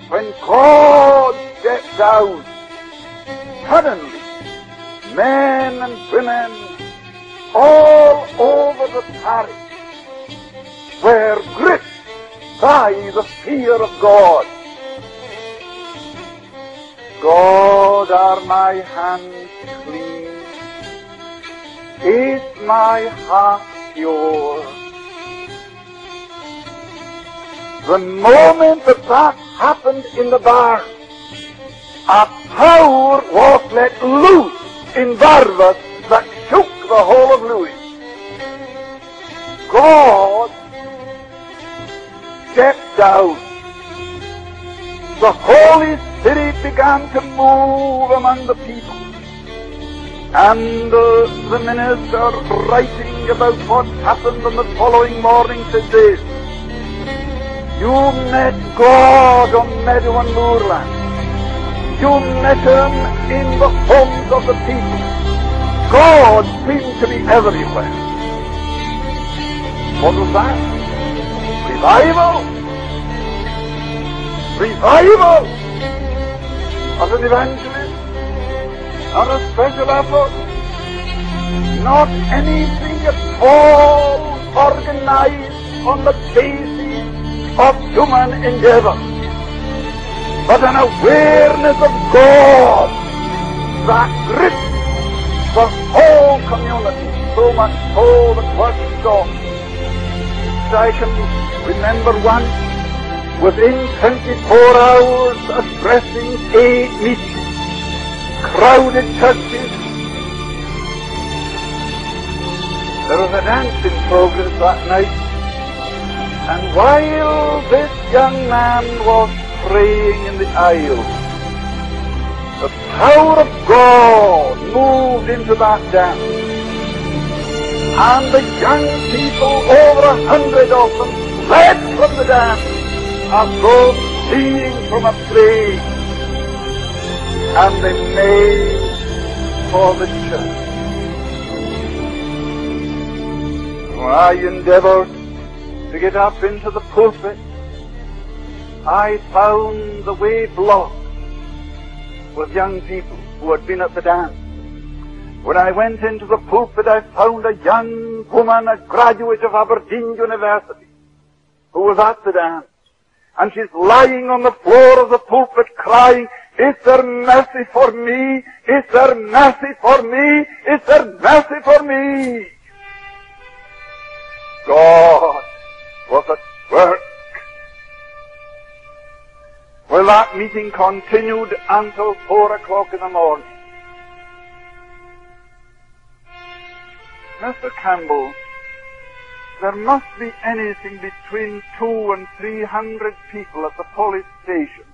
when God stepped out, suddenly men and women all over the parish were gripped by the fear of God. God, are my hands clean? Is my heart pure? The moment that happened in the barn, a power was let loose in Barnabas that shook the whole of Louis. God stepped out. The Holy Spirit began to move among the people. And the minister, writing about what happened on the following morning, said this: you met God on Meadow and Moorland. You met Him in the homes of the people. God seemed to be everywhere. What was that? Revival. Revival. As an evangelist, not a special effort, not anything at all organized on the basis of human endeavor, but an awareness of God that gripped the whole community, so much so that was stopped. I can remember once, within 24 hours, addressing a meeting, crowded churches. There was a dance in progress that night, and while this young man was praying in the aisle, the power of God moved into that dance, and the young people, over 100 of them, fled from the dance as though fleeing from a plague, and they made for the church. When I endeavored to get up into the pulpit, I found the way blocked with young people who had been at the dance. When I went into the pulpit, I found a young woman, a graduate of Aberdeen University, who was at the dance. And she's lying on the floor of the pulpit crying, is there mercy for me? Is there mercy for me? Is there mercy for me? God was at work. Well, that meeting continued until 4 o'clock in the morning. Mr. Campbell, there must be anything between 200 and 300 people at the police station.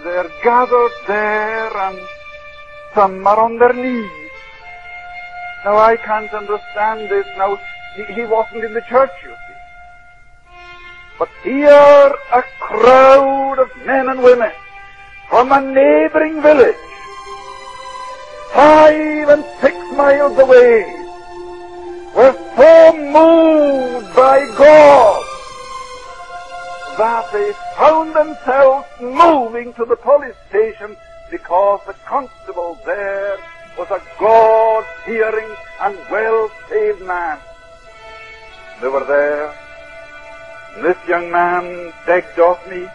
They're gathered there and some are on their knees. Now, I can't understand this. Now, he wasn't in the church, you see. But here, a crowd of men and women from a neighboring village, 5 and 6 miles away, were so moved by God that they found themselves moving to the police station because the constable there was a God-fearing and well-saved man. They were there, and this young man begged of me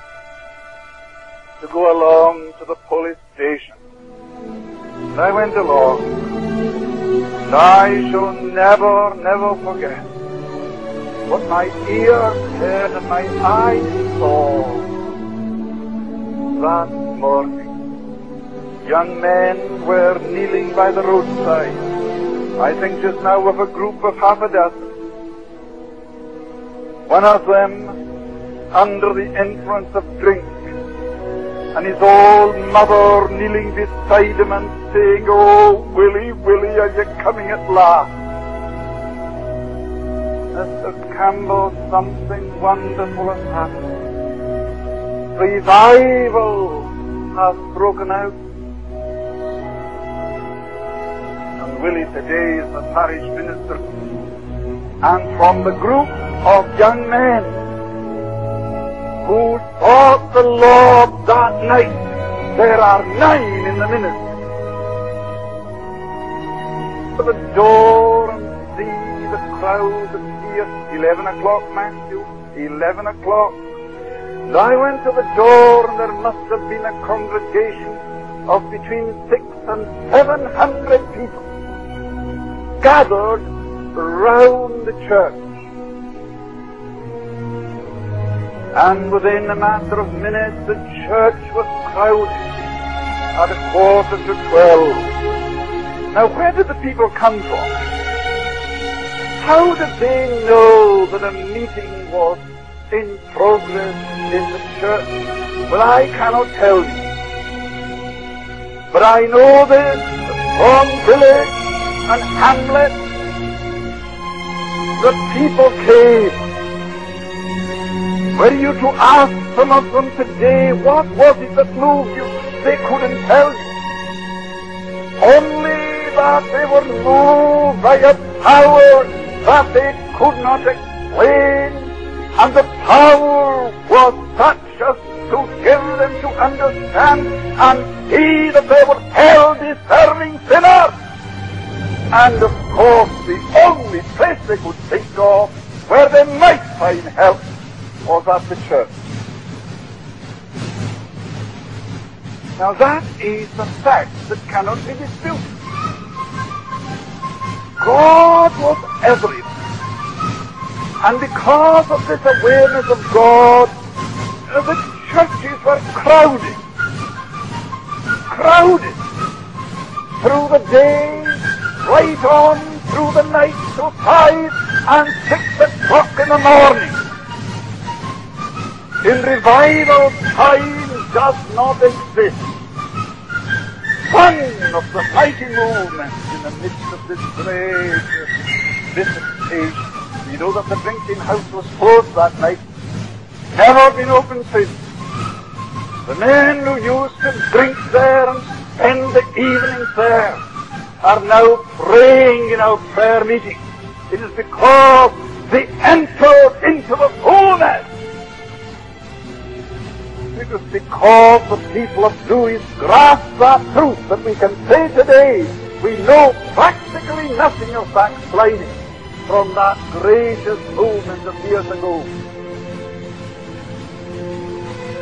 to go along to the police station. And I went along, and I shall never, never forget what my ears heard and my eyes saw that morning. Young men were kneeling by the roadside, I think just now of a group of half a dozen. One of them under the influence of drink, and his old mother kneeling beside him and saying, "Oh, Willie, Willie, are you coming at last?" Mr. Campbell, something wonderful has happened. Revival has broken out. And Willie today is the parish minister. And from the group of young men who sought the Lord that night. There are 9 in the ministry. To the door and see the crowd of here. 11 o'clock, Matthew. 11 o'clock. And I went to the door, and there must have been a congregation of between 600 and 700 people gathered round the church. And within a matter of minutes, the church was crowded at 11:45. Now, where did the people come from? How did they know that a meeting was in progress in the church? Well, I cannot tell you. But I know this, from village and hamlet, the people came. Were you to ask some of them today, what was it that moved you? They couldn't tell you. Only that they were moved by a power that they could not explain, and the power was such as to give them to understand and see that they were hell-deserving sinners. And of course, the only place they could think of where they might find help was at the church. Now that is a fact that cannot be disputed. God was everywhere. And because of this awareness of God, the churches were crowded. Crowded. Through the day, right on through the night to 5 and 6 o'clock in the morning. In revival, time does not exist. One of the mighty movements in the midst of this great visitation. You know that the drinking house was closed that night. Never been opened since. The men who used to drink there and spend the evenings there are now praying in our prayer meeting. It is because they entered into the fullness. It is because the people of Lewis grasped that truth that we can say today we know practically nothing of backsliding from that gracious movement of years ago.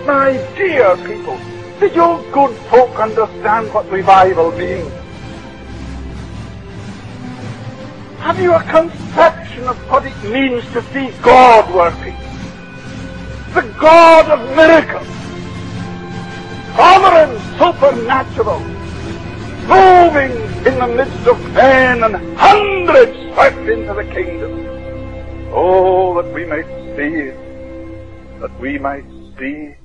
My dear people, did you good folk understand what revival means? Have you a conception of what it means to see God working? The God of miracles, sovereign, supernatural, moving in the midst of men and hundreds swept into the kingdom. Oh, that we might see it, that we might see